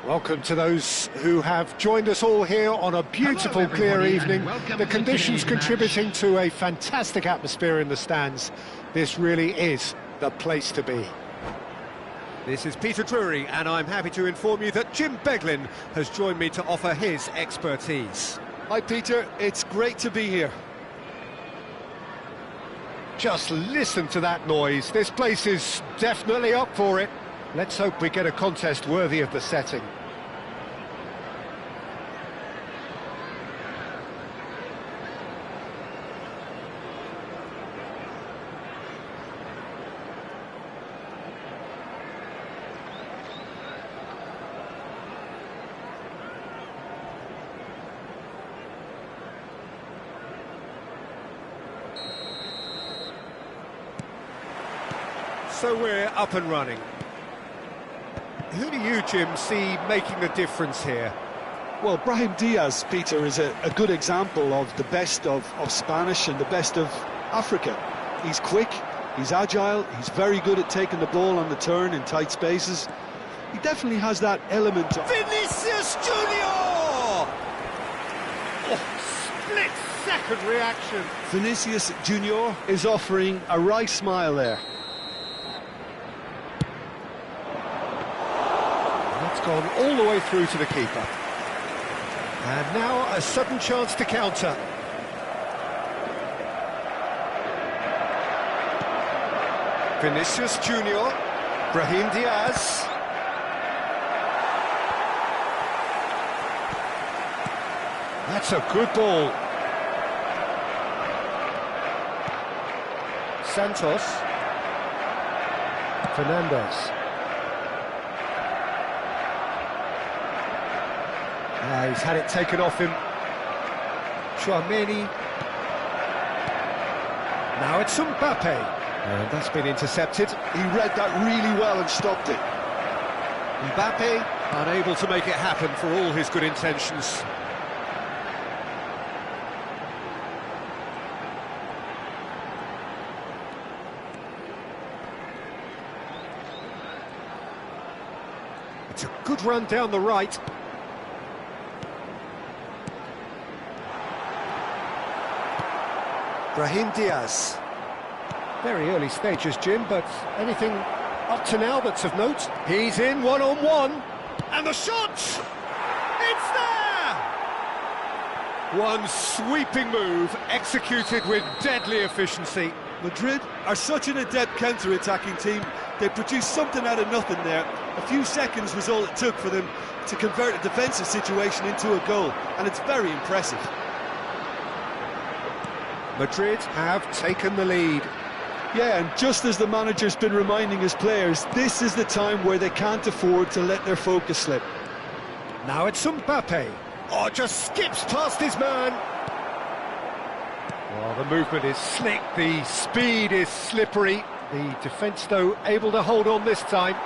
Welcome to those who have joined us all here on a beautiful, clear evening. The conditions contributing to a fantastic atmosphere in the stands. This really is the place to be. This is Peter Drury, and I'm happy to inform you that Jim Beglin has joined me to offer his expertise. Hi Peter, it's great to be here. Just listen to that noise. This place is definitely up for it. Let's hope we get a contest worthy of the setting. So we're up and running. Who do you, Jim, see making the difference here? Well, Brahim Diaz, Peter, is a good example of the best of Spanish and the best of Africa. He's quick, he's agile, he's very good at taking the ball on the turn in tight spaces. He definitely has that element of... Vinicius Junior! Oh, split-second reaction. Vinicius Junior is offering a wry smile there. Gone all the way through to the keeper. And now a sudden chance to counter. Vinicius Junior, Brahim Diaz. That's a good ball. Santos. Fernandez. He's had it taken off him. Chouameni. Now it's Mbappe. And that's been intercepted. He read that really well and stopped it. Mbappe unable to make it happen for all his good intentions. It's a good run down the right. Brahim Diaz. Very early stages, Jim, but anything up to now that's of note? He's in one-on-one. And the shot! It's there! One sweeping move, executed with deadly efficiency. Madrid are such an adept counter-attacking team. They produced something out of nothing there. A few seconds was all it took for them to convert a defensive situation into a goal, and it's very impressive. Madrid have taken the lead. Yeah, and just as the manager's been reminding his players, this is the time where they can't afford to let their focus slip. Now it's Mbappe. Oh, just skips past his man. Well, the movement is slick, the speed is slippery. The defence, though, able to hold on this time.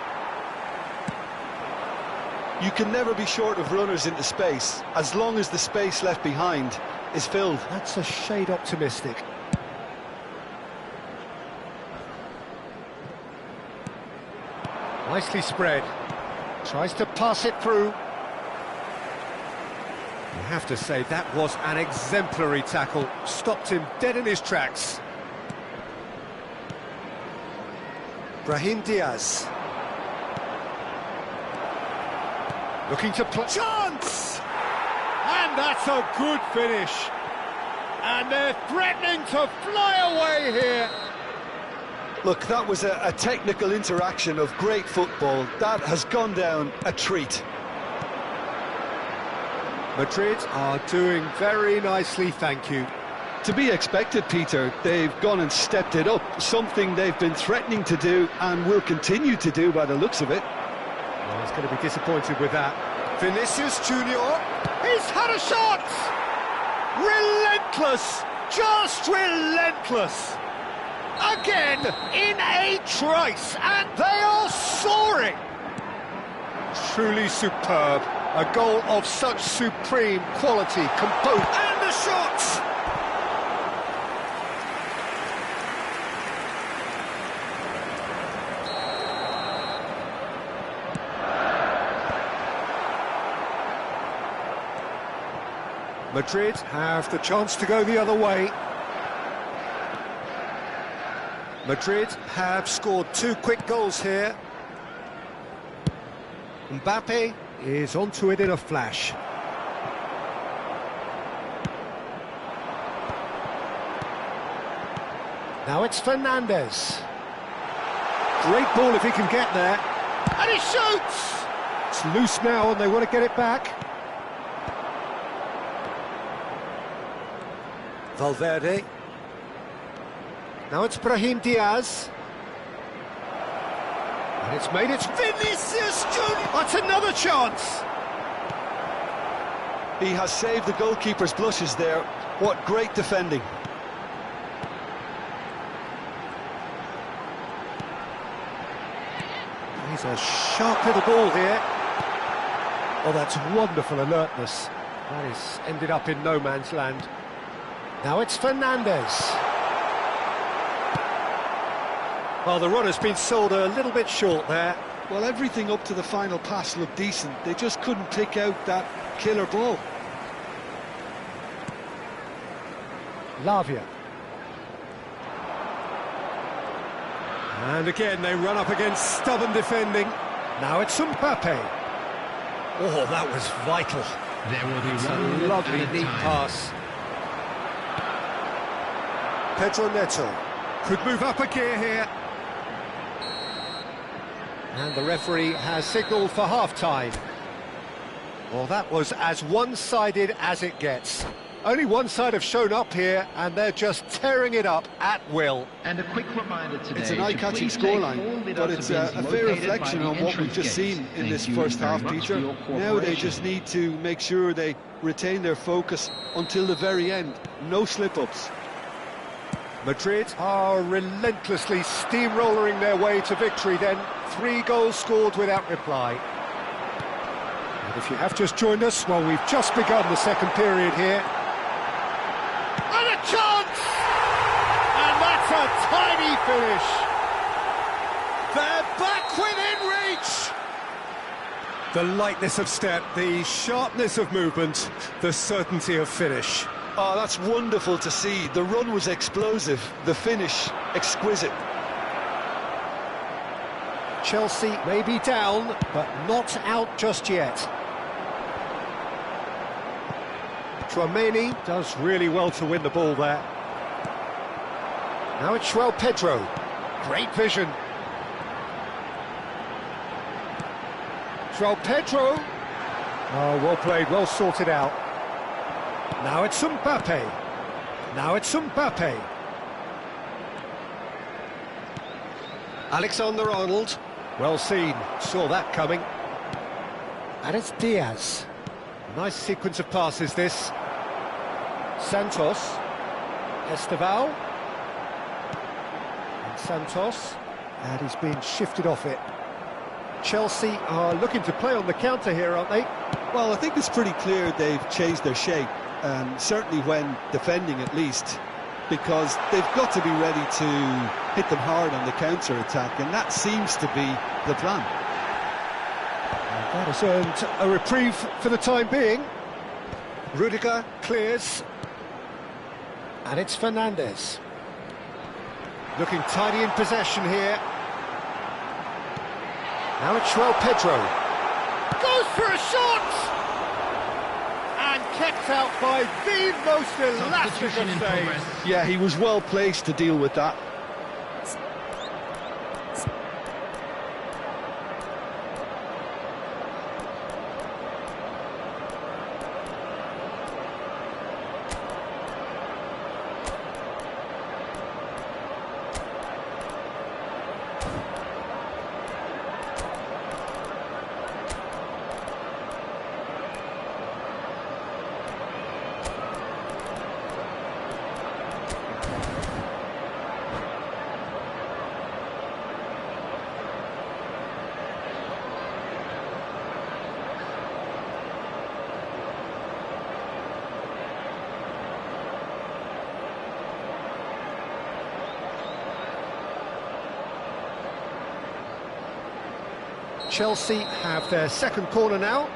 You can never be short of runners into space, as long as the space left behind is filled. That's a shade optimistic. Nicely spread. Tries to pass it through. You have to say that was an exemplary tackle. Stopped him dead in his tracks. Brahim Diaz. Looking to play. Chance! And that's a good finish. And they're threatening to fly away here. Look, that was a technical interaction of great football. That has gone down a treat. Madrid are doing very nicely, thank you. To be expected, Peter. They've gone and stepped it up, something they've been threatening to do and will continue to do by the looks of it. Well, he's going to be disappointed with that. Vinicius Junior, he's had a shot! Relentless, just relentless. Again, in a trice, and they are soaring. Truly superb. A goal of such supreme quality, composure. And the shot! Madrid have the chance to go the other way. Madrid have scored 2 quick goals here. Mbappe is onto it in a flash. Now it's Fernandes. Great ball if he can get there. And he shoots! It's loose now and they want to get it back. Valverde. Now it's Brahim Diaz. And it's made its Vinicius Junior. That's another chance. He has saved the goalkeeper's blushes there. What great defending. He's a sharp little ball here. Oh, that's wonderful alertness. That is ended up in no man's land. Now it's Fernandes. Well, the run has been sold a little bit short there. Well, everything up to the final pass looked decent. They just couldn't pick out that killer ball. Lavia. And again, they run up against stubborn defending. Now it's Mbappe. Oh, that was vital. There will be a lovely, neat pass. Pedro Neto could move up a gear here. And the referee has signalled for half-time. Well, that was as one-sided as it gets. Only one side have shown up here, and they're just tearing it up at will. And a quick reminder today. It's an eye-catching scoreline, but it's a fair reflection on what we've just seen in this first half, Peter. Now they just need to make sure they retain their focus until the very end. No slip-ups. Madrid are relentlessly steamrolling their way to victory then. 3 goals scored without reply. And if you have just joined us, well, we've just begun the second period here. And a chance! And that's a tiny finish. They're back within reach. The lightness of step, the sharpness of movement, the certainty of finish. Oh, that's wonderful to see. The run was explosive, the finish exquisite. Chelsea may be down, but not out just yet. Tchouaméni does really well to win the ball there. Now it's João Pedro. Great vision. João Pedro. Oh, well played, well sorted out. Now it's Mbappe. Now it's Mbappe. Alexander-Arnold. Well seen, saw that coming. And it's Diaz. Nice sequence of passes, this. Santos. Esteval. And Santos. And he's been shifted off it. Chelsea are looking to play on the counter here, aren't they? Well, I think it's pretty clear they've changed their shape, certainly when defending at least, because they've got to be ready to hit them hard on the counter-attack, and that seems to be the plan. That has earned a reprieve for the time being. Rudiger clears. And it's Fernandes. Looking tidy in possession here. Now it's João Pedro. Goes for a shot! And kept out by the most elastic of saves. Yeah, he was well placed to deal with that. Chelsea have their second corner now.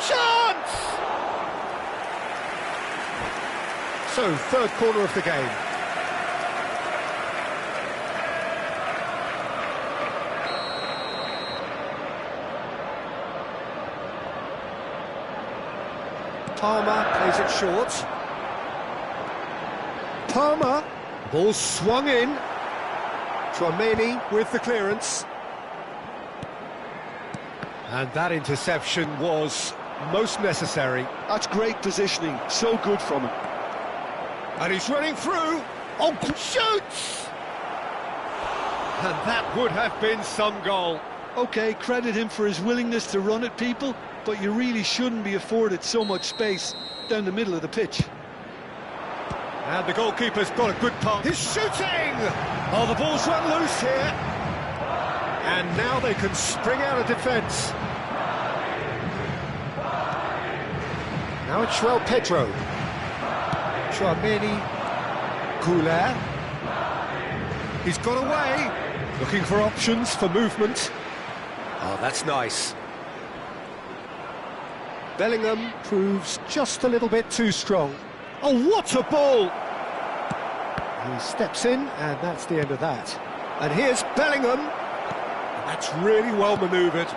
chance! So, third corner of the game. Palmer plays it short. Palmer, ball swung in. Tchouaméni with the clearance. And that interception was most necessary. That's great positioning, so good from him. And he's running through. Oh, shoots! And that would have been some goal. OK, credit him for his willingness to run at people, but you really shouldn't be afforded so much space down the middle of the pitch. And the goalkeeper's got a good pass. He's shooting! Oh, the ball's run loose here. And now they can spring out of defence. Now it's João Pedro. Tchouaméni. Goulet. He's got away. Looking for options for movement. Oh, that's nice. Bellingham proves just a little bit too strong. Oh, what a ball! He steps in, and that's the end of that. And here's Bellingham. That's really well manoeuvred.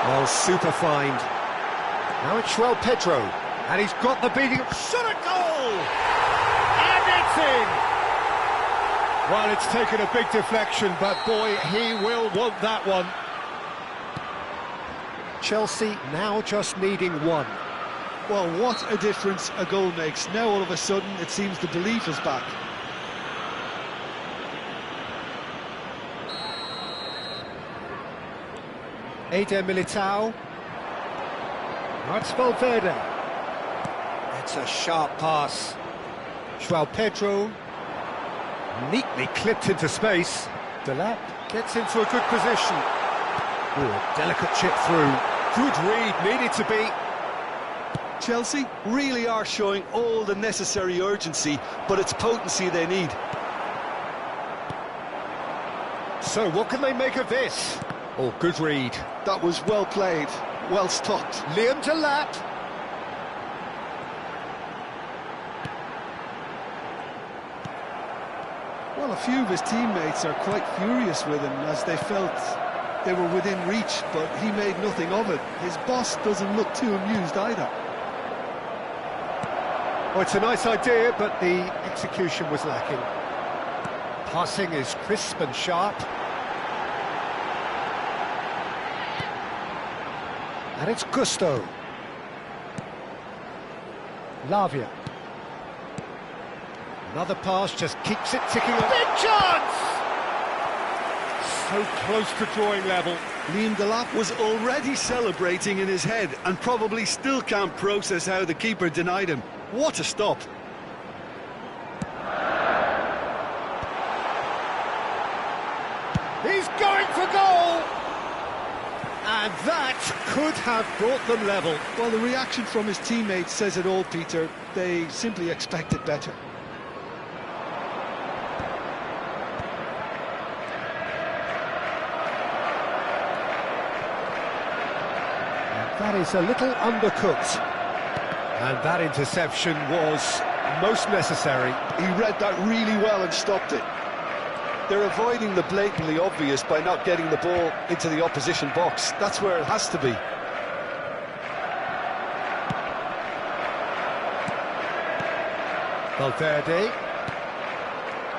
Well, super find. Now it's João Pedro. And he's got the beating. Shot a goal! And it's in! Well, it's taken a big deflection, but boy, he will want that one. Chelsea now just needing one. Well, what a difference a goal makes. Now all of a sudden it seems the belief is back. Eder Militao. That's Valverde. It's a sharp pass. João Pedro. Neatly clipped into space. Delap gets into a good position. Ooh, a delicate chip through. Good read, needed to be. Chelsea really are showing all the necessary urgency, but it's potency they need. So what can they make of this? Oh, good read. That was well played, well stopped. Liam Delap. Well, a few of his teammates are quite furious with him as they felt they were within reach, but he made nothing of it. His boss doesn't look too amused either. Oh, it's a nice idea, but the execution was lacking. Passing is crisp and sharp. And it's Gusto. Lavia. Another pass just keeps it ticking on. Big chance! So close to drawing level. Liam Delap was already celebrating in his head and probably still can't process how the keeper denied him. What a stop. He's going for goal! And that could have brought them level. Well, the reaction from his teammates says it all, Peter. They simply expected better. That is a little undercooked. And that interception was most necessary. He read that really well and stopped it. They're avoiding the blatantly obvious by not getting the ball into the opposition box. That's where it has to be. Valverde.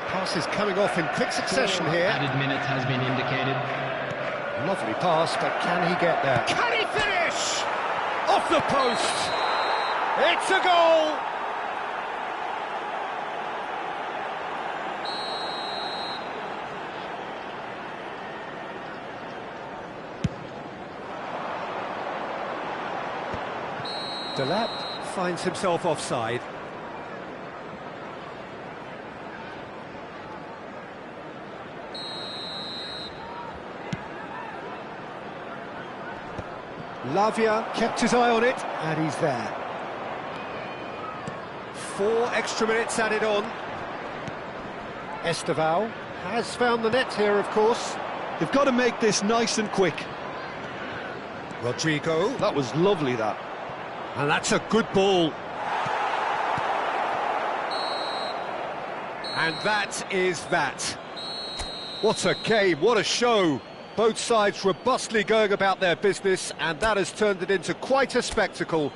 Pass is coming off in quick succession here. Added minute has been indicated. Lovely pass, but can he get there? Can he finish? Off the post! It's a goal! Delap finds himself offside. Lavia kept his eye on it, and he's there. 4 extra minutes added on. Esteval has found the net here, of course. They've got to make this nice and quick. Rodrigo. That was lovely, that. And that's a good ball. And that is that. What a game, what a show. Both sides robustly going about their business, and that has turned it into quite a spectacle.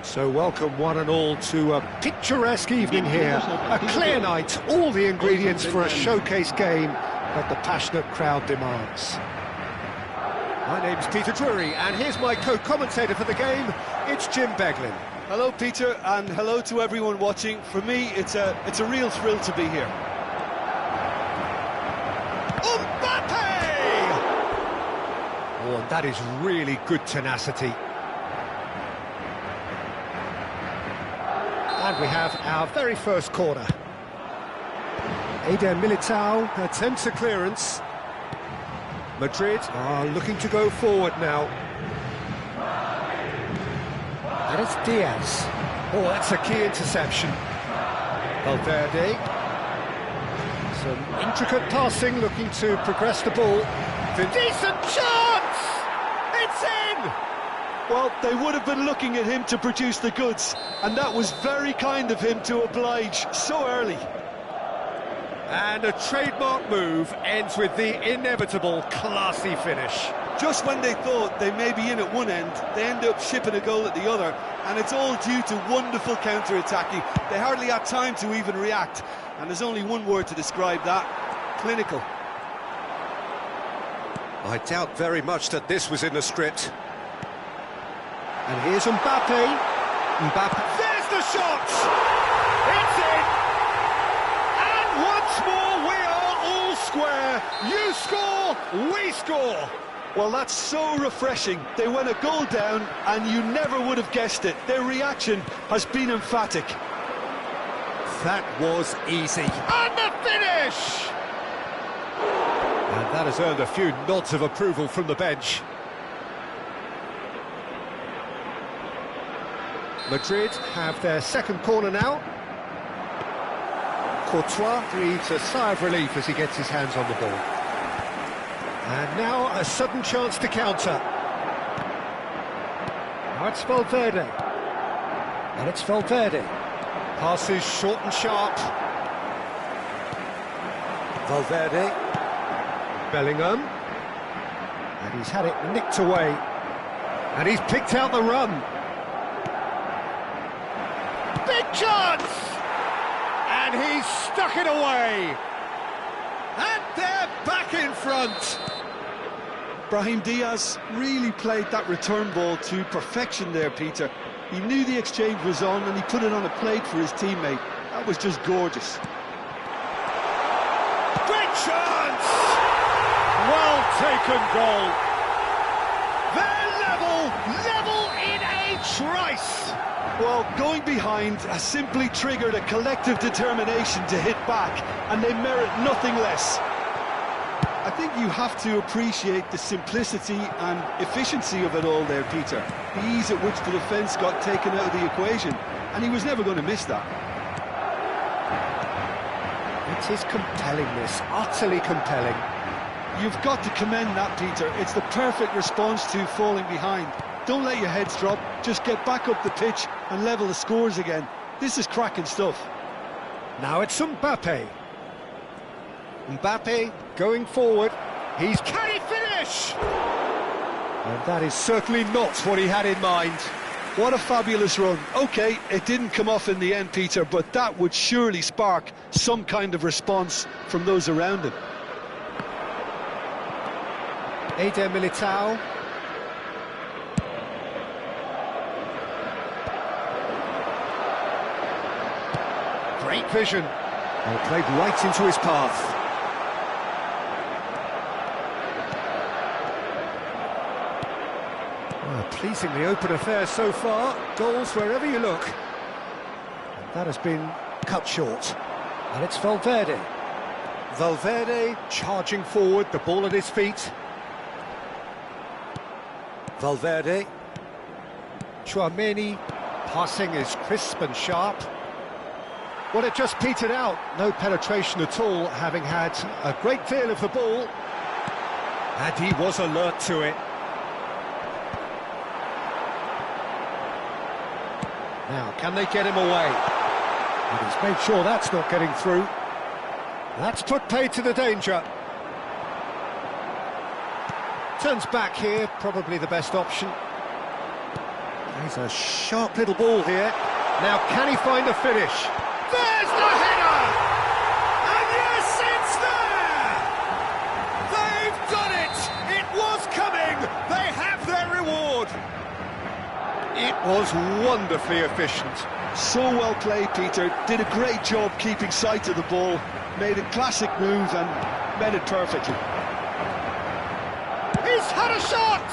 So welcome one and all to a picturesque evening here, a clear night, all the ingredients for a showcase game that the passionate crowd demands. My name's Peter Drury, and here's my co-commentator for the game, it's Jim Beglin. Hello, Peter, and hello to everyone watching. For me, it's a real thrill to be here. Mbappe! Oh, and that is really good tenacity. And we have our very first corner. Eder Militao Attempts a clearance. Madrid are looking to go forward now. and it's Diaz. Oh, that's a key interception. Valverde. Some intricate passing, looking to progress the ball. The decent chance! It's in! Well, they would have been looking at him to produce the goods, and that was very kind of him to oblige so early. And a trademark move ends with the inevitable classy finish. Just when they thought they may be in at one end, they end up shipping a goal at the other, and it's all due to wonderful counter-attacking. They hardly had time to even react, and there's only one word to describe that: clinical. I doubt very much that this was in the script. And here's Mbappe. There's the shot! It's in! And once more we are all square. You score, we score. Well, that's so refreshing. They went a goal down, and you never would have guessed it. Their reaction has been emphatic. That was easy. And the finish! And that has earned a few nods of approval from the bench. Madrid have their second corner now. Courtois breathes a sigh of relief as he gets his hands on the ball. And now a sudden chance to counter. Now it's Valverde. And it's Valverde. Passes short and sharp. Valverde. Bellingham. And he's had it nicked away. And he's picked out the run. Big chance! And he's stuck it away. And they're back in front. Brahim Diaz really played that return ball to perfection there, Peter. He knew the exchange was on and he put it on a plate for his teammate. That was just gorgeous. Great chance! Well taken goal. They're level in a trice. Well, going behind has simply triggered a collective determination to hit back, and they merit nothing less. I think you have to appreciate the simplicity and efficiency of it all there, Peter. The ease at which the defence got taken out of the equation, and he was never going to miss that. It is compelling, this, utterly compelling. You've got to commend that, Peter. It's the perfect response to falling behind. Don't let your heads drop, just get back up the pitch and level the scores again. This is cracking stuff. Now it's Mbappe. Mbappe going forward. Can he finish? And that is certainly not what he had in mind. What a fabulous run. OK, it didn't come off in the end, Peter, but that would surely spark some kind of response from those around him. Eder Militao. Great vision. Well, played right into his path. Well, pleasingly open affair so far. Goals wherever you look. And that has been cut short. And it's Valverde. Valverde charging forward, the ball at his feet. Valverde. Tchouameni. Passing is crisp and sharp. Well, it just petered out. No penetration at all, having had a great deal of the ball. And he was alert to it. Now, can they get him away? And he's made sure that's not getting through. That's put paid to the danger. Turns back here, probably the best option. There's a sharp little ball here. Now, can he find a finish? There's the header! And yes, it's there! They've done it! It was coming! They have their reward! It was wonderfully efficient. So well played, Peter. Did a great job keeping sight of the ball. Made a classic move and met it perfectly. He's had a shot!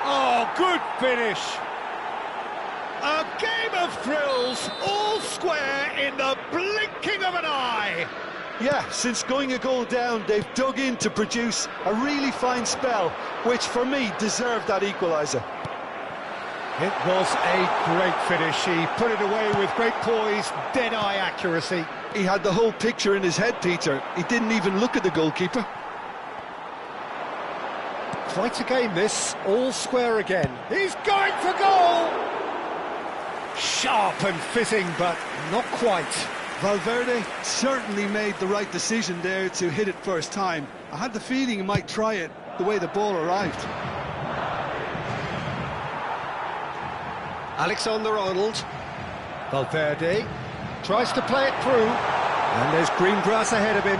Oh, good finish! A game of thrills, all square in the blinking of an eye! Yeah, since going a goal down, they've dug in to produce a really fine spell, which for me deserved that equaliser. It was a great finish. He put it away with great poise, dead-eye accuracy. He had the whole picture in his head, Peter. He didn't even look at the goalkeeper. quite a game this, all square again. He's going for goal! Sharp and fitting, but not quite. Valverde certainly made the right decision there to hit it first time. I had the feeling he might try it the way the ball arrived. Alexander-Arnold. Valverde tries to play it through, and there's green grass ahead of him.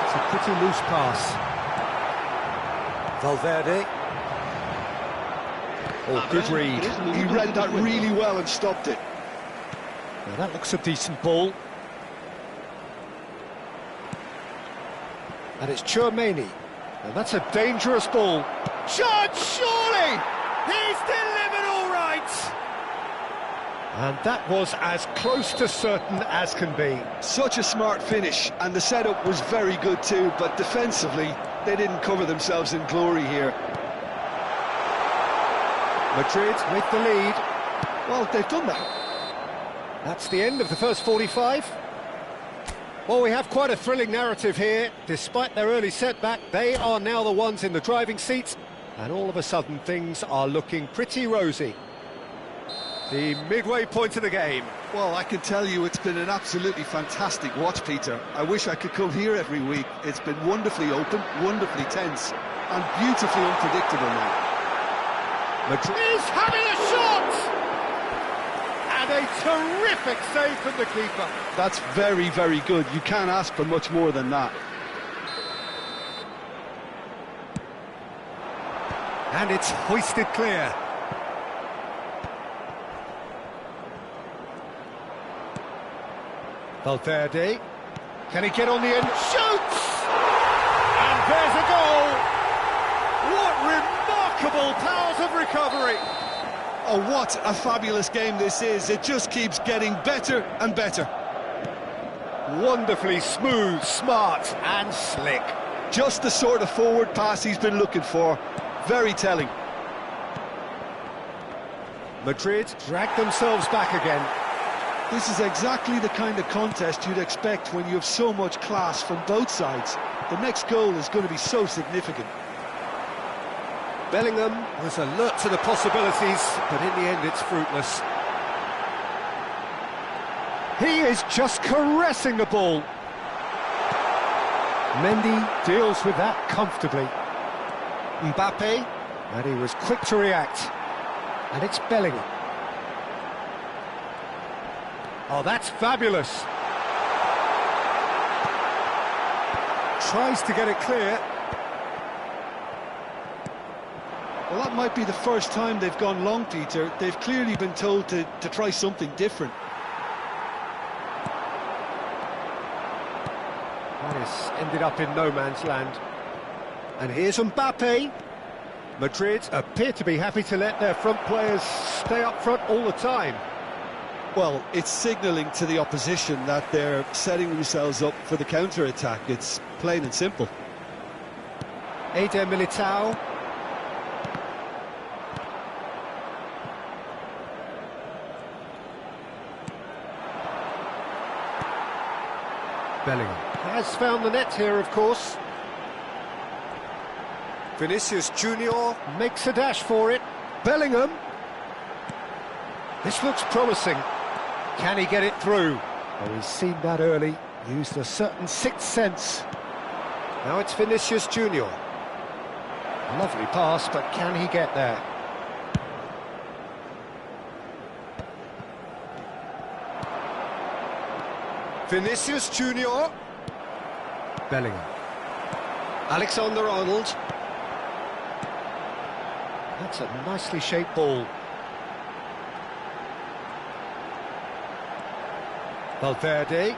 It's a pretty loose pass. Valverde. Oh, good read. He read that really well and stopped it. Now that looks a decent ball. And it's Chouameni. And that's a dangerous ball. Shot, surely! He's delivered all right! And that was as close to certain as can be. Such a smart finish, and the setup was very good too, but defensively, they didn't cover themselves in glory here. Madrid with the lead. Well, they've done that. That's the end of the first 45. Well, we have quite a thrilling narrative here. Despite their early setback, they are now the ones in the driving seat, and all of a sudden things are looking pretty rosy. The midway point of the game. Well, I can tell you it's been an absolutely fantastic watch, Peter. I wish I could come here every week. It's been wonderfully open, wonderfully tense, and beautifully unpredictable now. Madrid is having a shot! And a terrific save from the keeper. That's very, very good. You can't ask for much more than that. And it's hoisted clear. Valverde. Can he get on the end? Shoots! And there's a goal! What remarkable powers of recovery! Oh, what a fabulous game this is. It just keeps getting better and better. Wonderfully smooth, smart and slick. Just the sort of forward pass he's been looking for. Very telling. Madrid drag themselves back again. This is exactly the kind of contest you'd expect when you have so much class from both sides. The next goal is going to be so significant. Bellingham was alert to the possibilities, but in the end it's fruitless. He is just caressing the ball. Mendy deals with that comfortably. Mbappe, and he was quick to react. And it's Bellingham. Oh, that's fabulous. Tries to get it clear. Well, that might be the first time they've gone long, Peter. They've clearly been told to try something different. That has ended up in no man's land. And here's Mbappe. Madrid appear to be happy to let their front players stay up front all the time. Well, it's signalling to the opposition that they're setting themselves up for the counter-attack. It's plain and simple. Eder Militao. Bellingham has found the net here, of course. Vinicius Junior makes a dash for it. Bellingham. This looks promising. Can he get it through? Oh, he's seen that early. Used a certain sixth sense. Now it's Vinicius Junior. Lovely pass, but can he get there? Vinicius Junior. Bellingham. Alexander-Arnold. That's a nicely shaped ball. Valverde.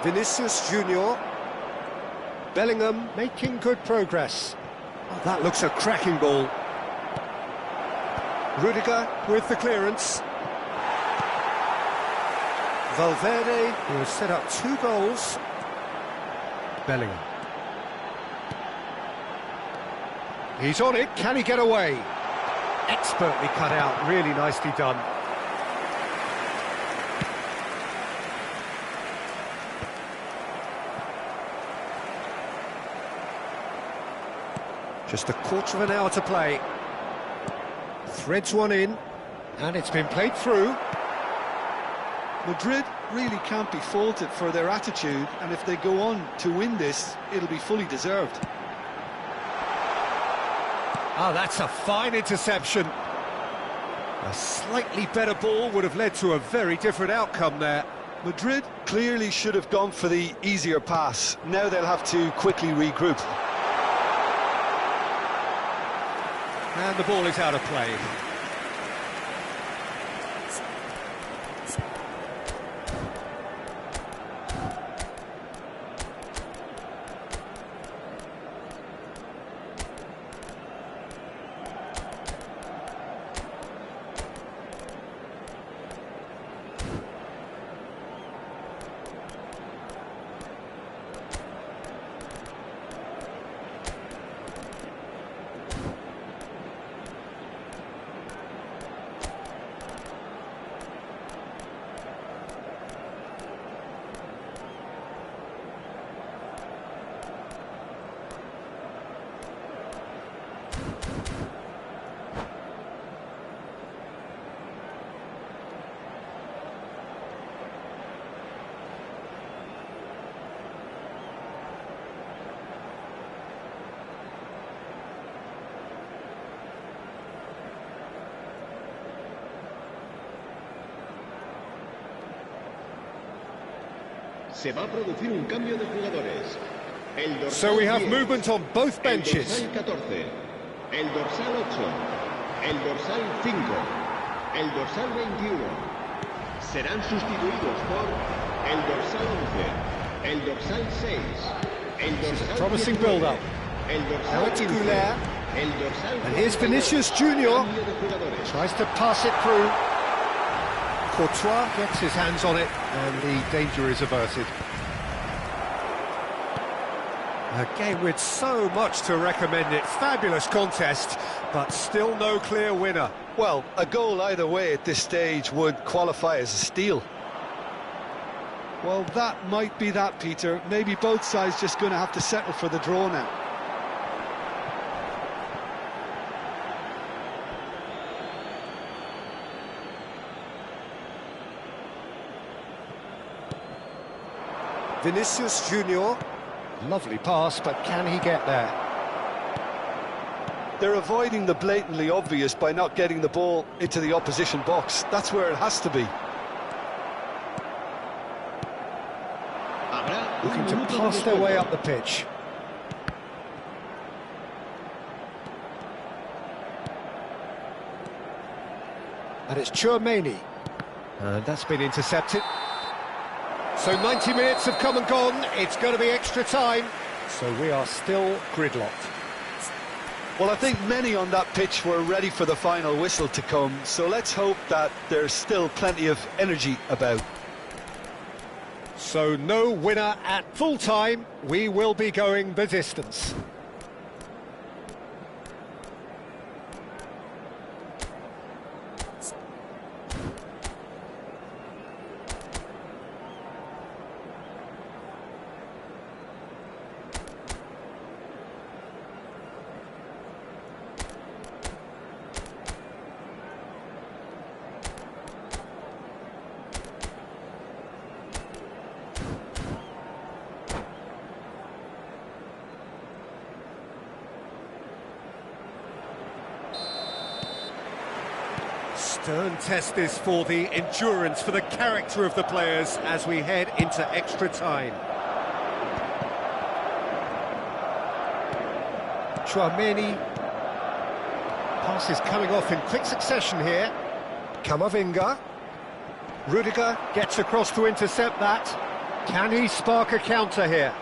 Vinicius Junior. Bellingham making good progress. Oh, that looks a cracking ball. Rudiger with the clearance. Valverde, who has set up 2 goals. Bellingham. He's on it, can he get away? Expertly cut out, really nicely done. Just a quarter of an hour to play. Threads one in, and it's been played through. Madrid really can't be faulted for their attitude, and if they go on to win this, it'll be fully deserved. Ah, that's a fine interception. A slightly better ball would have led to a very different outcome there. Madrid clearly should have gone for the easier pass. Now they'll have to quickly regroup. And the ball is out of play. Se va a producir un cambio de jugadores. So we have movement on both benches. El dorsal 14, el dorsal 8, el dorsal 5, el dorsal 21. Serán sustituidos por el dorsal 11, el dorsal 6, el dorsal Promising 19, build-up. el dorsal Now it's 15, Goulart. el dorsal And here's 42. Vinicius Junior. Cambio de jugadores. Tries to pass it through. Courtois gets his hands on it, and the danger is averted. A game with so much to recommend it. Fabulous contest, but still no clear winner. Well, a goal either way at this stage would qualify as a steal. Well, that might be that, Peter. Maybe both sides just going to have to settle for the draw now. Vinicius Junior. Lovely pass, but can he get there? They're avoiding the blatantly obvious by not getting the ball into the opposition box. That's where it has to be. Looking to pass their way up the pitch. And it's Tchouaméni. And that's been intercepted. So 90 minutes have come and gone. It's going to be extra time. So we are still gridlocked. Well, I think many on that pitch were ready for the final whistle to come, so let's hope that there's still plenty of energy about. So no winner at full time. We will be going the distance. Stern test this for the endurance, for the character of the players as we head into extra time. Tchouaméni. Passes coming off in quick succession here. Camavinga. Rudiger gets across to intercept that. Can he spark a counter here?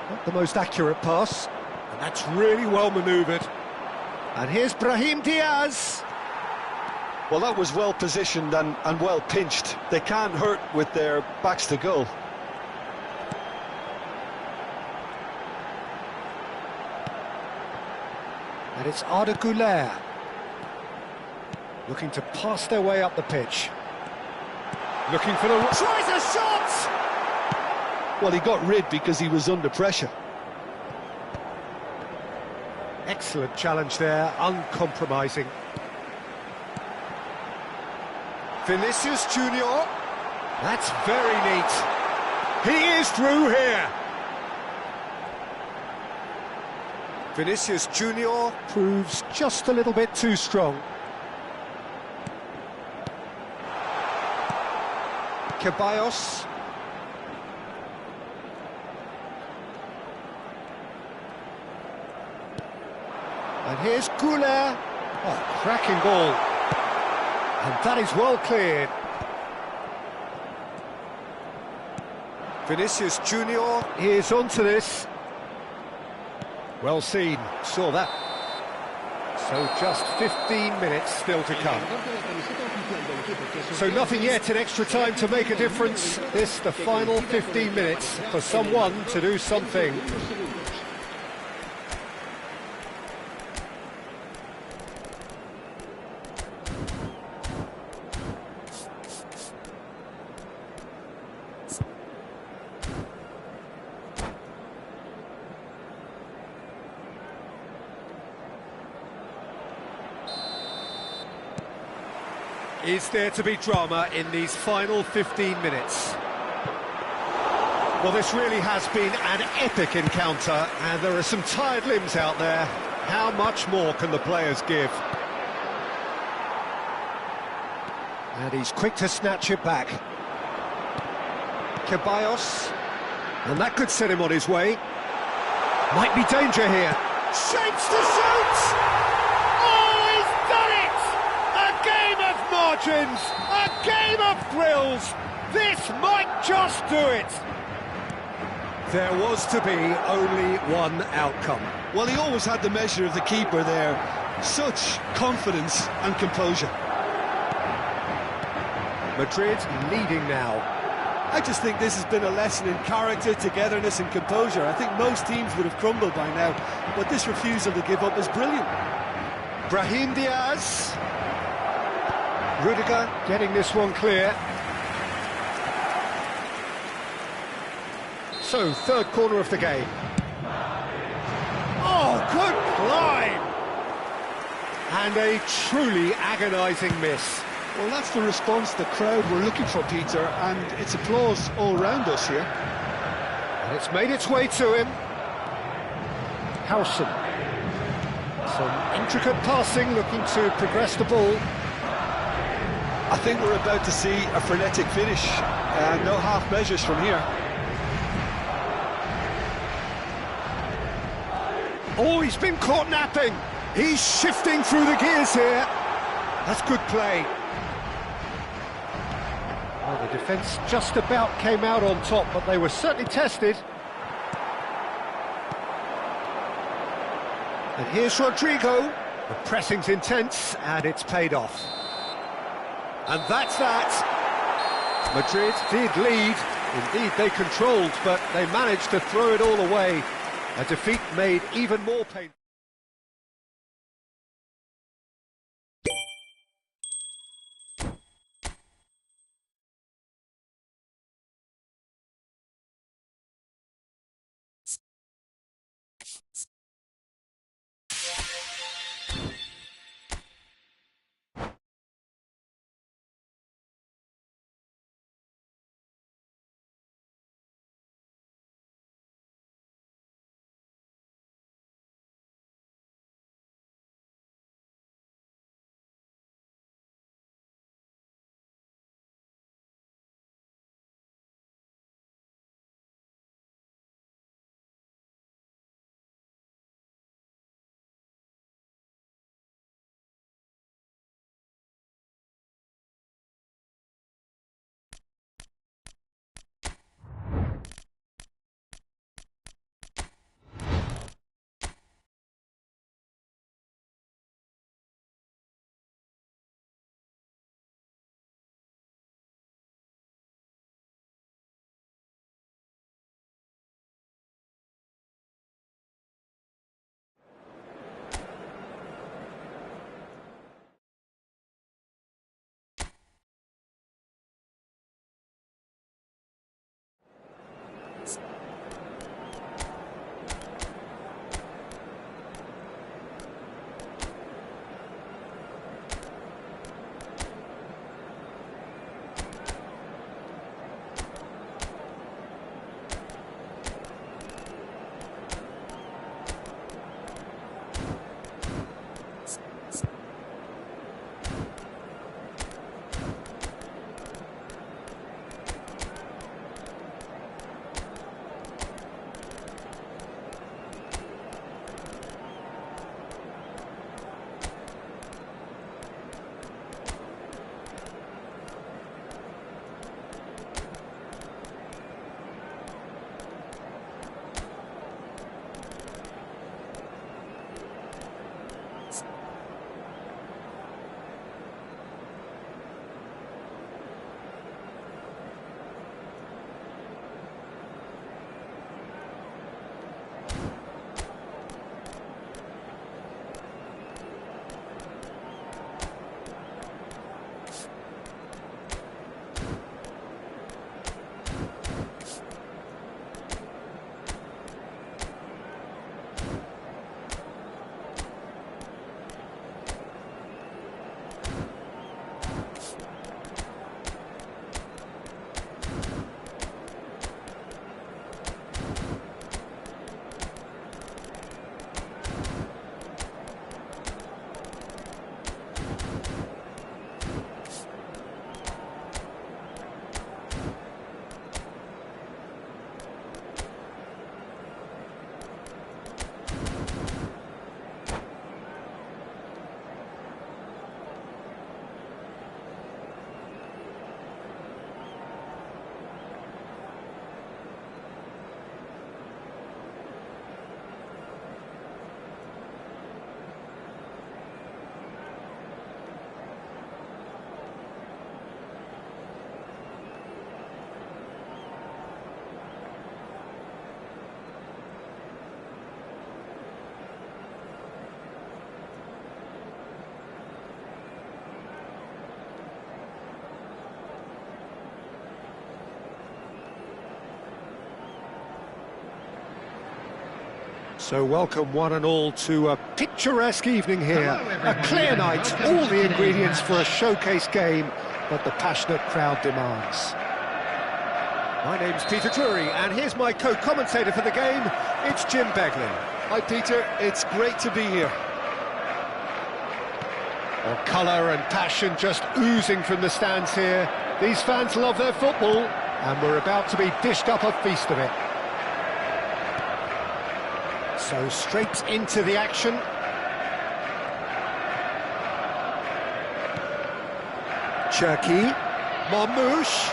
Not the most accurate pass, and that's really well manoeuvred. And here's Brahim Diaz. Well, that was well positioned and well pinched. They can't hurt with their backs to goal. And it's Arda Güler. Looking to pass their way up the pitch. Looking for the... Tries a shot! Well, he got rid because he was under pressure. Excellent challenge there, uncompromising. Vinicius Junior. That's very neat. He is through here. Vinicius Junior Proves just a little bit too strong. Ceballos. And here's Goulet. Oh, cracking ball. And that is well cleared. Vinicius Junior. He is onto this. Well seen, saw that. So just 15 minutes still to come. So nothing yet in extra time to make a difference. This, the final 15 minutes, for someone to do something. Is there to be drama in these final 15 minutes? Well, this really has been an epic encounter, and there are some tired limbs out there. How much more can the players give? And he's quick to snatch it back. Ceballos. And that could set him on his way. Might be danger here. Shapes to shoot! Margins, a game of thrills. This might just do it. There was to be only one outcome. Well, he always had the measure of the keeper there. Such confidence and composure. Madrid leading now. I just think this has been a lesson in character, togetherness and composure. I think most teams would have crumbled by now, but this refusal to give up is brilliant. Brahim Diaz. Rudiger getting this one clear. So, third corner of the game. Oh, good climb! And a truly agonising miss. Well, that's the response the crowd were looking for, Peter, and it's applause all round us here. And it's made its way to him. Howson. Some intricate passing, looking to progress the ball. I think we're about to see a frenetic finish, and no half measures from here. Oh, he's been caught napping. He's shifting through the gears here. That's good play. Well, the defence just about came out on top, but they were certainly tested. And here's Rodrigo. The pressing's intense, and it's paid off. And that's that. Madrid did lead. Indeed, they controlled, but they managed to throw it all away. A defeat made even more painful. So welcome one and all to a picturesque evening here, a clear night, all the ingredients for a showcase game that the passionate crowd demands. My name's Peter Drury, and here's my co-commentator for the game, it's Jim Beglin. Hi Peter, it's great to be here. Well, colour and passion just oozing from the stands here. These fans love their football, and we're about to be dished up a feast of it. So straight into the action. Cherki, Marmoush.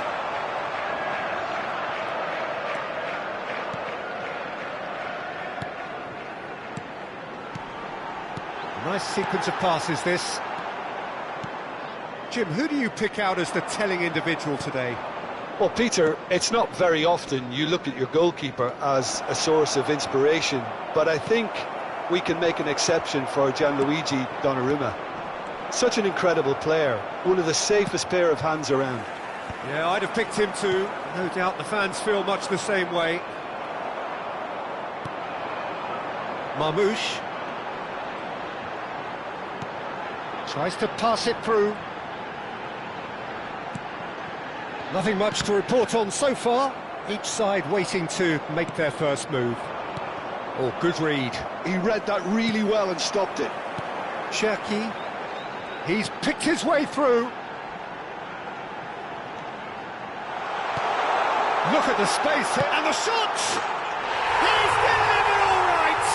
Nice sequence of passes, this. Jim, who do you pick out as the telling individual today? Well, Peter, it's not very often you look at your goalkeeper as a source of inspiration, but I think we can make an exception for Gianluigi Donnarumma. Such an incredible player, one of the safest pair of hands around. Yeah, I'd have picked him too. No doubt the fans feel much the same way. Marmoush tries to pass it through. Nothing much to report on so far. Each side waiting to make their first move. Oh, good read. He read that really well and stopped it. Cherki, he's picked his way through. Look at the space here, and the shot! He's delivered all right!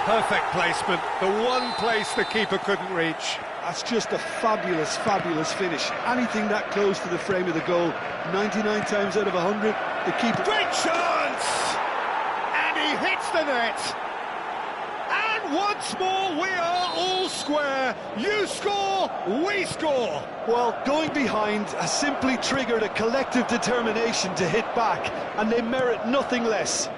Perfect placement, the one place the keeper couldn't reach. That's just a fabulous, fabulous finish. Anything that close to the frame of the goal, 99 times out of 100, the keeper... Great chance! And he hits the net! And once more, we are all square. You score, we score! Well, going behind has simply triggered a collective determination to hit back, and they merit nothing less.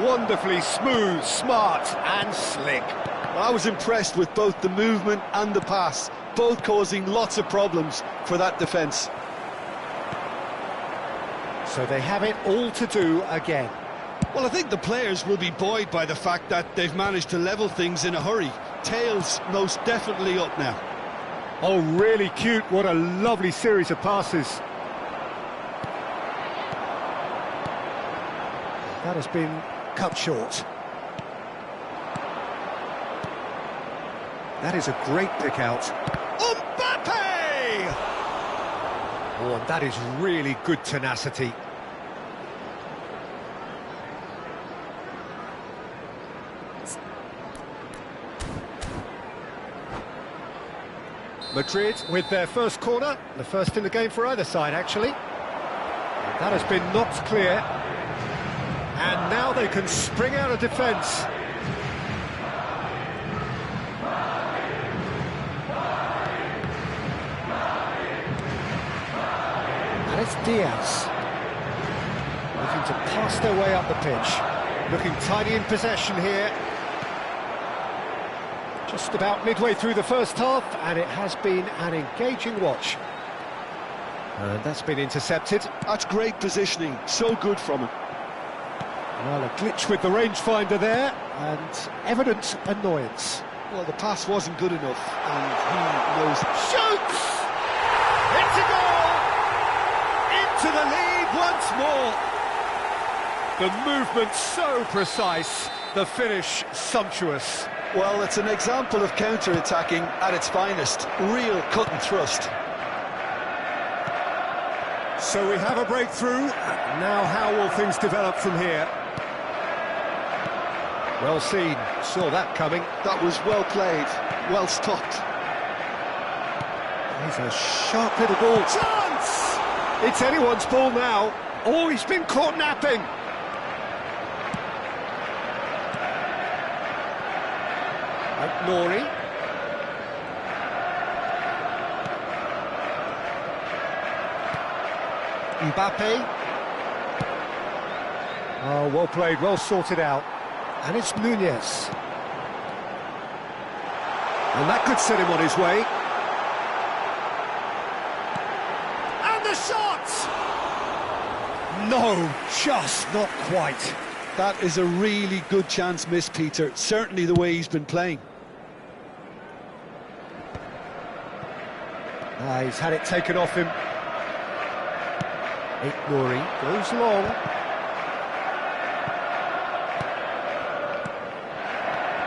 Wonderfully smooth, smart and slick. I was impressed with both the movement and the pass, both causing lots of problems for that defence. So they have it all to do again. Well, I think the players will be buoyed by the fact that they've managed to level things in a hurry. Tails most definitely up now. Oh, really cute. What a lovely series of passes. That has been cut short. That is a great pick out. Mbappe! Oh, and that is really good tenacity. Madrid with their first corner, the first in the game for either side, actually. That has been knocked clear. And now they can spring out of defence. And it's Diaz. Looking to pass their way up the pitch. Looking tidy in possession here. Just about midway through the first half, and it has been an engaging watch. And that's been intercepted. That's great positioning, so good from him. Well, a glitch with the rangefinder there, and evident annoyance. Well, the pass wasn't good enough, and he knows it. Shoots! It's a goal! Into the lead once more! The movement so precise, the finish sumptuous. Well, it's an example of counter-attacking at its finest. Real cut and thrust. So we have a breakthrough. Now how will things develop from here? Well seen. Saw that coming. That was well played. Well stopped. He's a sharp little ball. Chance! It's anyone's ball now. Oh, he's been caught napping. Nori. Mbappe. Oh, well played, well sorted out. And it's Nunez. And that could set him on his way. And the shot! No, just not quite. That is a really good chance missed, Peter. Certainly the way he's been playing. He's had it taken off him. Nouri goes long.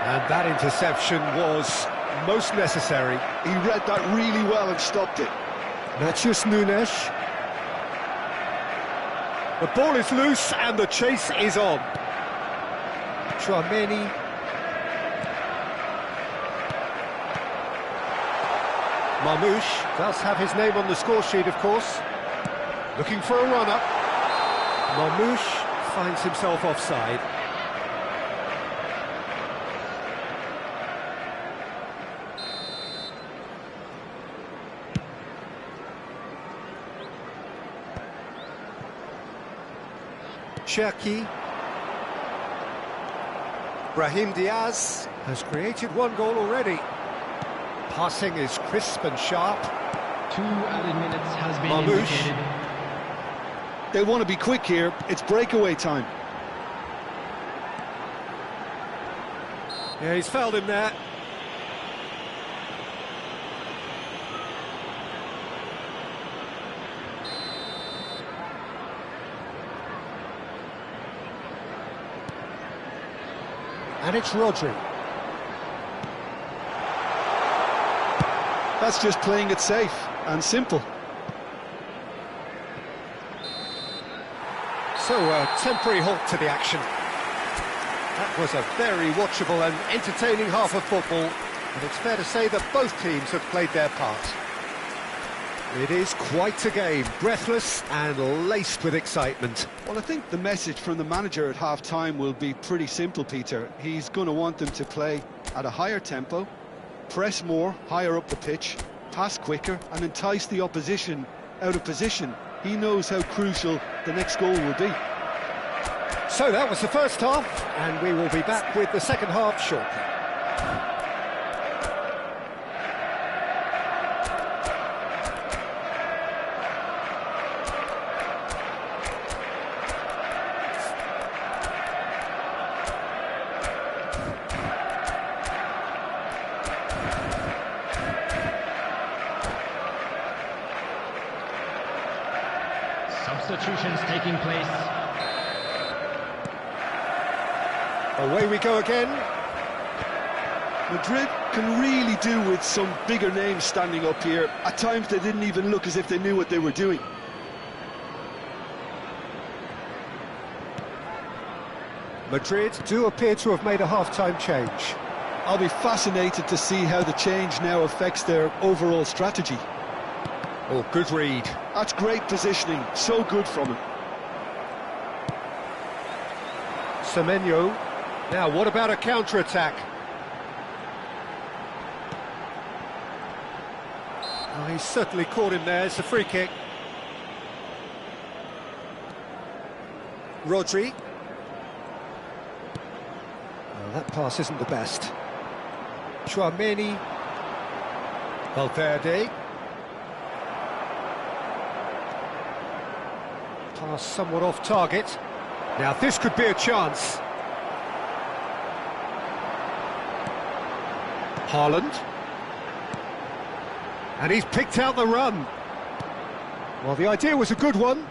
And that interception was most necessary. He read that really well and stopped it. Matheus Nunes. The ball is loose and the chase is on. Chouameni. Marmoush does have his name on the score sheet, of course. Looking for a run-up. Marmoush finds himself offside. Cherki. Brahim Diaz has created one goal already. Passing is crisp and sharp. 2 added minutes has been Marmoush. indicated. They want to be quick here. It's breakaway time. Yeah, he's fouled him there. And it's Rodri. That's just playing it safe and simple. So, a temporary halt to the action. That was a very watchable and entertaining half of football, and it's fair to say that both teams have played their part. It is quite a game, breathless and laced with excitement. Well, I think the message from the manager at half-time will be pretty simple, Peter. He's going to want them to play at a higher tempo, press more, higher up the pitch, pass quicker, and entice the opposition out of position. He knows how crucial the next goal will be. So that was the first half, and we will be back with the second half shortly. Substitutions taking place. Away we go again. Madrid can really do with some bigger names standing up here. At times they didn't even look as if they knew what they were doing. Madrid do appear to have made a half-time change. I'll be fascinated to see how the change now affects their overall strategy. Oh, good read. That's great positioning, so good from him. Semenyo. Now, what about a counter-attack? Oh, he's certainly caught him there. It's a free kick. Rodri. Oh, that pass isn't the best. Chouameni. Valverde. Pass somewhat off target. Now this could be a chance. Haaland. And he's picked out the run. Well, the idea was a good one.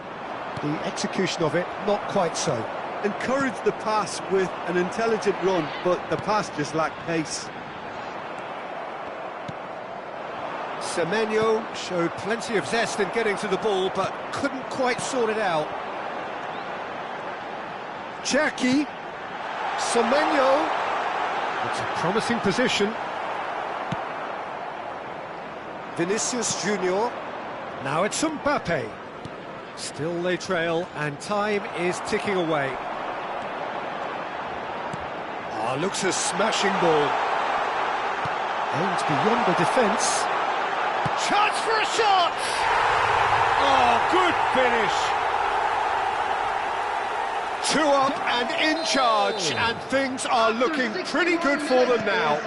The execution of it, not quite so. Encouraged the pass with an intelligent run, but the pass just lacked pace. Semenyo showed plenty of zest in getting to the ball, but couldn't quite sort it out. Cherki. Semenyo. It's a promising position. Vinicius Junior. Now it's Mbappe. Still they trail, and time is ticking away. Ah, looks a smashing ball. Aimed beyond the defence. Chance for a shot! Oh, good finish! 2 up and in charge, and things are looking pretty good for them now.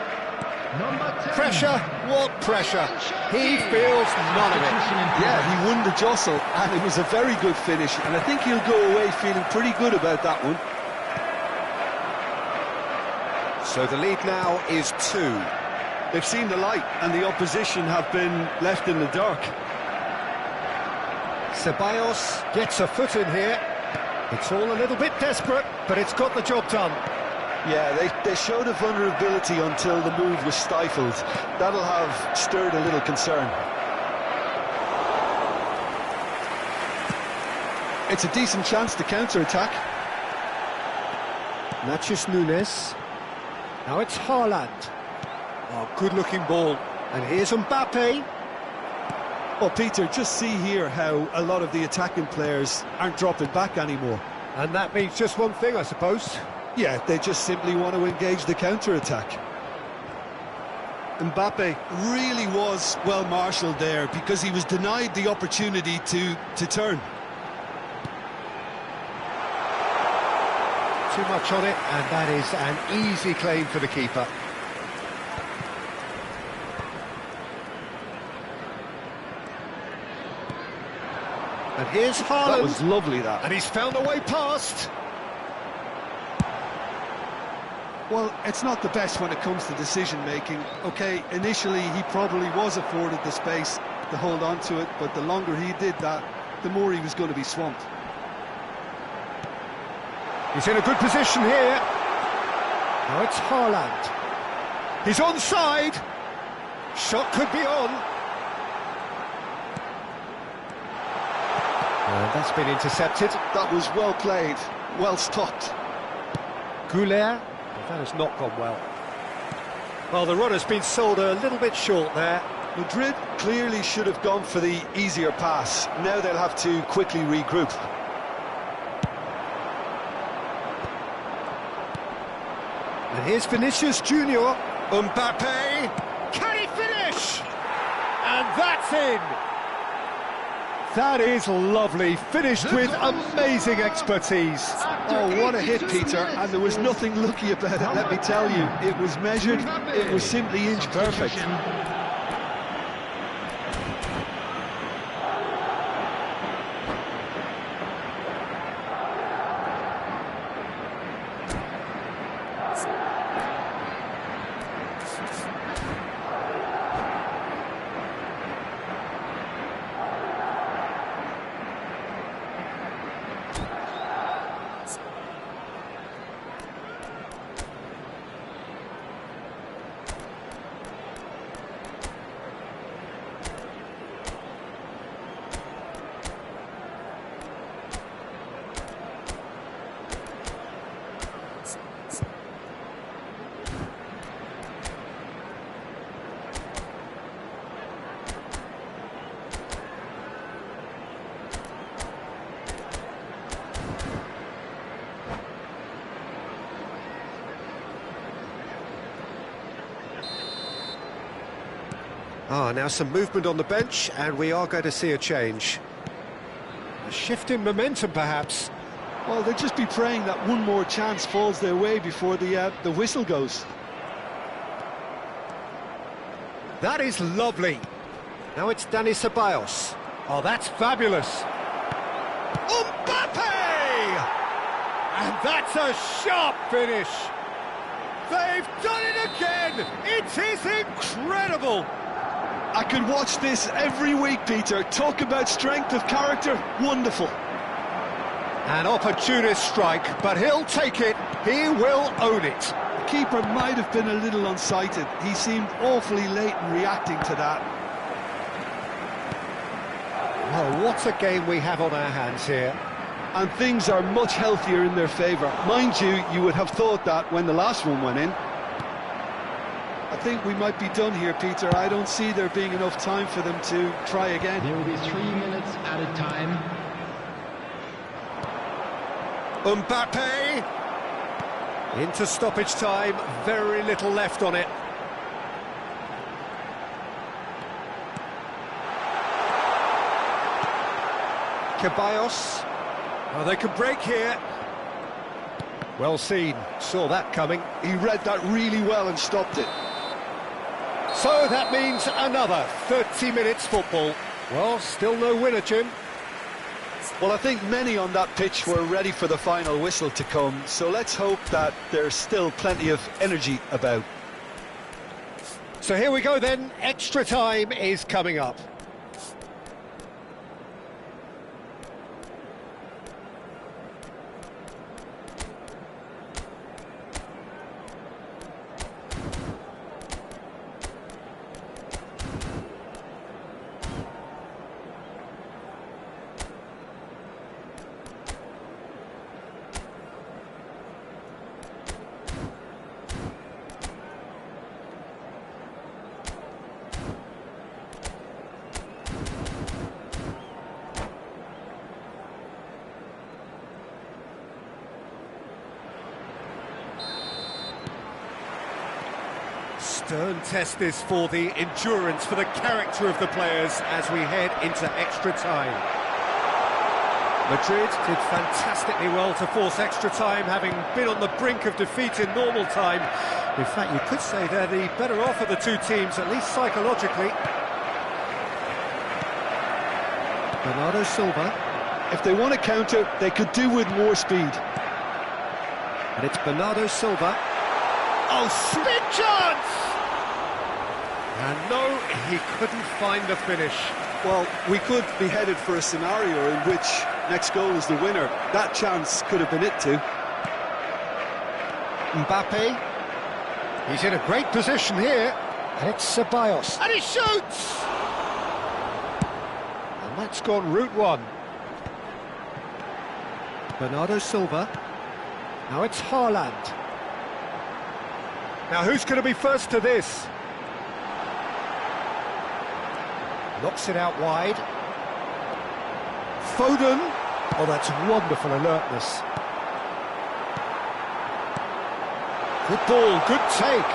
Pressure, what pressure? He feels none of it. Yeah, he won the jostle, and it was a very good finish, and I think he'll go away feeling pretty good about that one. So the lead now is 2. They've seen the light and the opposition have been left in the dark. Ceballos gets a foot in here. It's all a little bit desperate, but it's got the job done. Yeah, they showed a vulnerability until the move was stifled. That'll have stirred a little concern. It's a decent chance to counter-attack. Nachis Nunes. Now it's Haaland. Oh, good-looking ball. And here's Mbappe. Well, Peter, just see here how a lot of the attacking players aren't dropping back anymore. And that means just one thing, I suppose. Yeah, they just simply want to engage the counter-attack. Mbappe really was well marshalled there because he was denied the opportunity to turn. Too much on it, and that is an easy claim for the keeper. And here's Haaland. That was lovely, that. And he's found a way past. Well, it's not the best when it comes to decision-making. OK, initially he probably was afforded the space to hold on to it, but the longer he did that, the more he was going to be swamped. He's in a good position here. Now it's Haaland. He's onside. Shot could be on. And that's been intercepted. That was well played, well stopped. Goulet. That has not gone well. Well, the runner's been sold a little bit short there. Madrid clearly should have gone for the easier pass. Now they'll have to quickly regroup. And here's Vinicius Junior. Mbappe. Can he finish? And that's in. That is lovely. Finished with amazing expertise. Oh, what a hit, Peter. And there was nothing lucky about it, let me tell you. It was measured, it was simply inch perfect. Now some movement on the bench, and we are going to see a change. A shift in momentum, perhaps. Well, they'll just be praying that one more chance falls their way before the whistle goes. That is lovely. Now it's Dani Ceballos. Oh, that's fabulous. Mbappe! And that's a sharp finish. They've done it again. It is incredible. I could watch this every week, Peter. Talk about strength of character. Wonderful. An opportunist strike, but he'll take it. He will own it. The keeper might have been a little unsighted. He seemed awfully late in reacting to that. Well, what a game we have on our hands here. And things are much healthier in their favour. Mind you, you would have thought that when the last one went in. I think we might be done here, Peter. I don't see there being enough time for them to try again. There will be 3 minutes added time. Mbappe. Into stoppage time. Very little left on it. Ceballos. Oh, they could break here. Well seen. Saw that coming. He read that really well and stopped it. So that means another 30 minutes football. Well, still no winner, Jim. Well, I think many on that pitch were ready for the final whistle to come, so let's hope that there's still plenty of energy about. So here we go then, extra time is coming up. Stern test this for the endurance, for the character of the players as we head into extra time. Madrid did fantastically well to force extra time, having been on the brink of defeat in normal time. In fact, you could say they're the better off of the two teams, at least psychologically. Bernardo Silva. If they want to counter, they could do with more speed. And it's Bernardo Silva. Oh, big chance! And no, he couldn't find the finish. Well, we could be headed for a scenario in which next goal is the winner. That chance could have been it too. Mbappe. He's in a great position here. And it's Ceballos. And he shoots! And that's gone route one. Bernardo Silva. Now it's Haaland. Now who's going to be first to this? Knocks it out wide. Foden. Oh, that's wonderful alertness. Good ball, good take.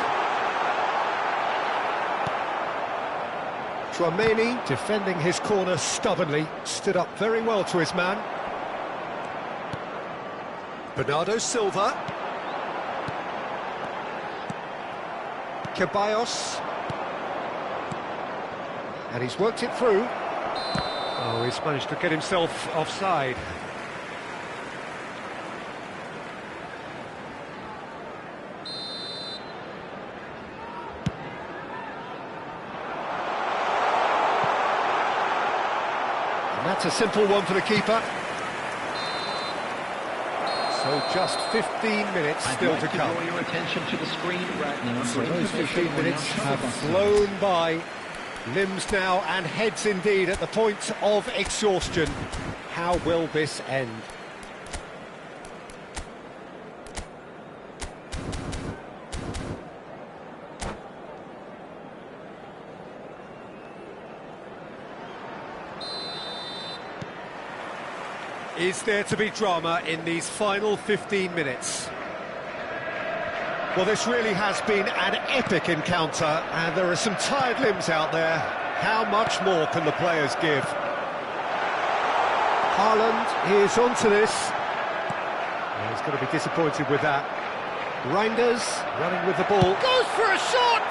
Tchouaméni, defending his corner stubbornly, stood up very well to his man. Bernardo Silva. Ceballos. And he's worked it through. Oh, he's managed to get himself offside. And that's a simple one for the keeper. So just 15 minutes still to come. Draw your attention to the screen right now. So those 15 minutes have flown by. Limbs now and heads indeed at the point of exhaustion. How will this end? Is there to be drama in these final 15 minutes? Well, this really has been an epic encounter, and there are some tired limbs out there. How much more can the players give? Haaland is onto this. Well, he's going to be disappointed with that. Reinders running with the ball. Goes for a shot!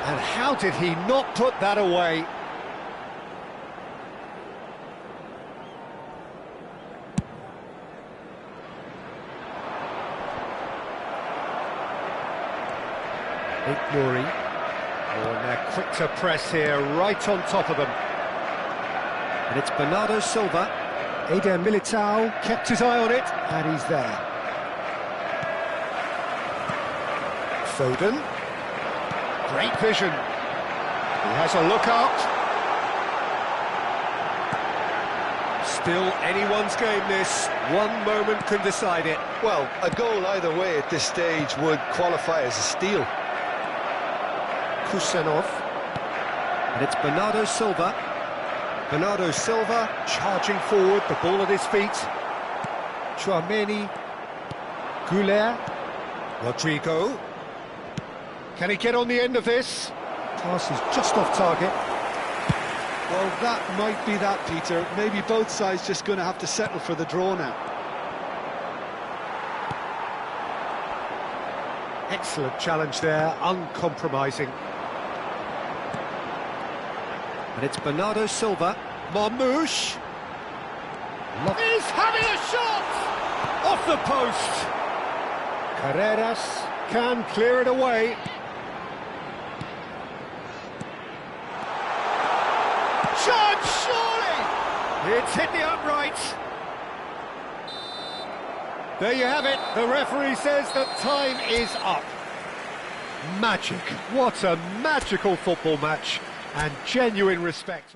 And how did he not put that away? Nouri. Oh, and they're quick to press here, right on top of them. And it's Bernardo Silva. Eder Militao kept his eye on it, and he's there. Foden. Great vision. He has a look out. Still anyone's game this. One moment can decide it. Well, a goal either way at this stage would qualify as a steal. Kusanov. And it's Bernardo Silva. Bernardo Silva charging forward, the ball at his feet. Tchouaméni. Goulet. Rodrigo. Can he get on the end of this? Pass is just off target. Well, that might be that, Peter. Maybe both sides just going to have to settle for the draw now. Excellent challenge there, uncompromising. And it's Bernardo Silva. Marmoush. He's having a shot! Off the post! Carreras can clear it away. Charge, surely! It's hit the upright. There you have it. The referee says that time is up. Magic. What a magical football match, and genuine respect.